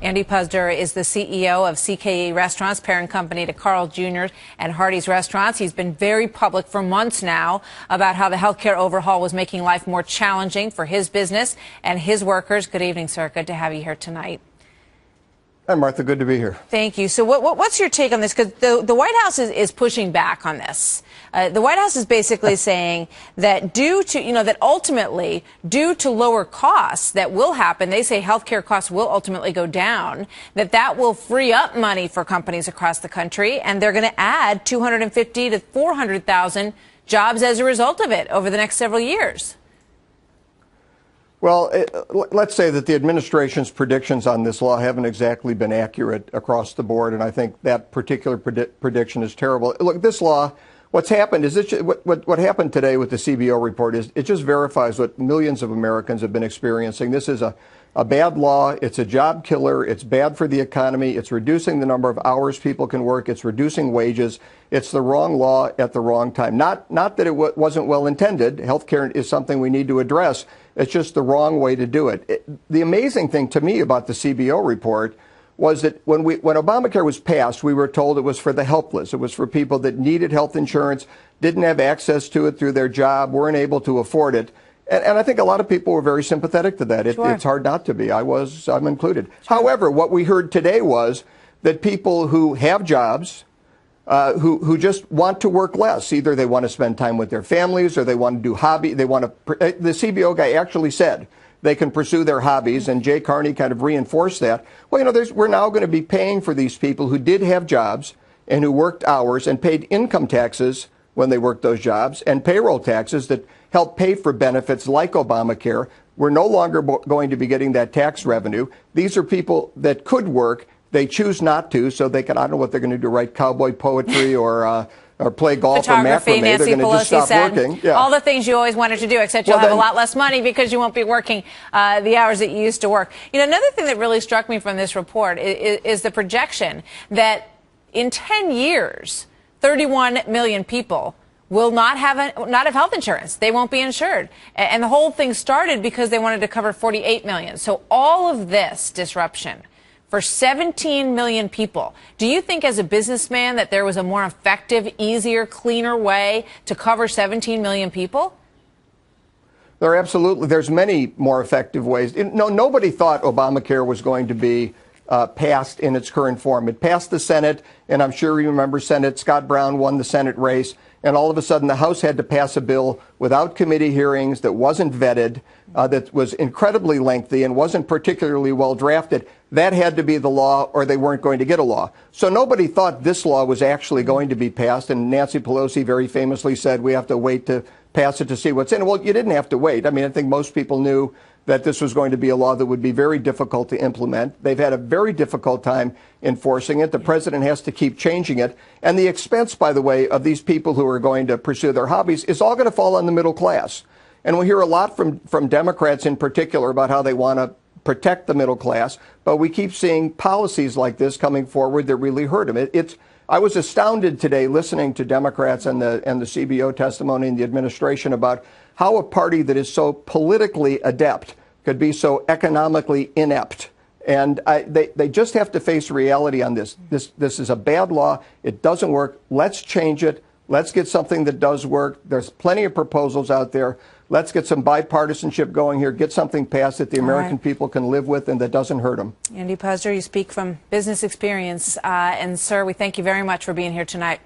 Andy Puzder is the CEO of CKE Restaurants, parent company to Carl Jr. and Hardee's Restaurants. He's been very public for months now about how the healthcare overhaul was making life more challenging for his business and his workers. Good evening, sir. Good to have you here tonight. Hi, Martha. Good to be here. Thank you. So what's your take on this? Because the White House is pushing back on this. The White House is basically saying that that ultimately, due to lower costs that will happen, they say healthcare costs will ultimately go down, that will free up money for companies across the country, and they're going to add 250 to 400,000 jobs as a result of it over the next several years. Well, let's say that the administration's predictions on this law haven't exactly been accurate across the board, and I think that particular prediction is terrible. Look, this law, what's happened is what happened today with the CBO report is it just verifies what millions of Americans have been experiencing. This is a bad law. It's a job killer. It's bad for the economy. It's reducing the number of hours people can work. It's reducing wages. It's the wrong law at the wrong time. Not that it wasn't well intended. Healthcare is something we need to address. It's just the wrong way to do it. The amazing thing to me about the CBO report was that when Obamacare was passed, we were told it was for the helpless. It was for people that needed health insurance, didn't have access to it through their job, weren't able to afford it. And I think a lot of people were very sympathetic to that. Sure. It's hard not to be. I'm included. Sure. However, what we heard today was that people who have jobs, who just want to work less, either they want to spend time with their families or they want to do hobby. The CBO guy actually said they can pursue their hobbies, and Jay Carney kind of reinforced that. Well, we're now going to be paying for these people who did have jobs and who worked hours and paid income taxes when they worked those jobs and payroll taxes that help pay for benefits like Obamacare. We're no longer going to be getting that tax revenue. These are people that could work. They choose not to, so they can, I don't know what they're going to do, write cowboy poetry or play golf or macrame. Nancy They're going to just stop working. Yeah. All the things you always wanted to do, except you'll have a lot less money because you won't be working the hours that you used to work. Another thing that really struck me from this report is the projection that in 10 years, 31 million people will not have health insurance. They won't be insured. And the whole thing started because they wanted to cover 48 million. So all of this disruption for 17 million people. Do you think as a businessman that there was a more effective, easier, cleaner way to cover 17 million people? There's many more effective ways. Nobody thought Obamacare was going to be passed in its current form. It passed the Senate, and I'm sure you remember Scott Brown won the Senate race, and all of a sudden the House had to pass a bill without committee hearings that wasn't vetted, that was incredibly lengthy and wasn't particularly well drafted. That had to be the law, or they weren't going to get a law. So nobody thought this law was actually going to be passed, and Nancy Pelosi very famously said we have to wait to pass it to see what's in it. Well, you didn't have to wait. I mean, I think most people knew that this was going to be a law that would be very difficult to implement. They've had a very difficult time enforcing it. The president has to keep changing it. And the expense, by the way, of these people who are going to pursue their hobbies is all going to fall on the middle class. And we hear a lot from Democrats in particular about how they want to protect the middle class. But we keep seeing policies like this coming forward that really hurt them. I was astounded today listening to Democrats and the CBO testimony and the administration about how a party that is so politically adept could be so economically inept. And they just have to face reality on this. This is a bad law. It doesn't work. Let's change it. Let's get something that does work. There's plenty of proposals out there. Let's get some bipartisanship going here. Get something passed that the American people can live with and that doesn't hurt them. Andy Puzder, you speak from business experience. And, sir, we thank you very much for being here tonight.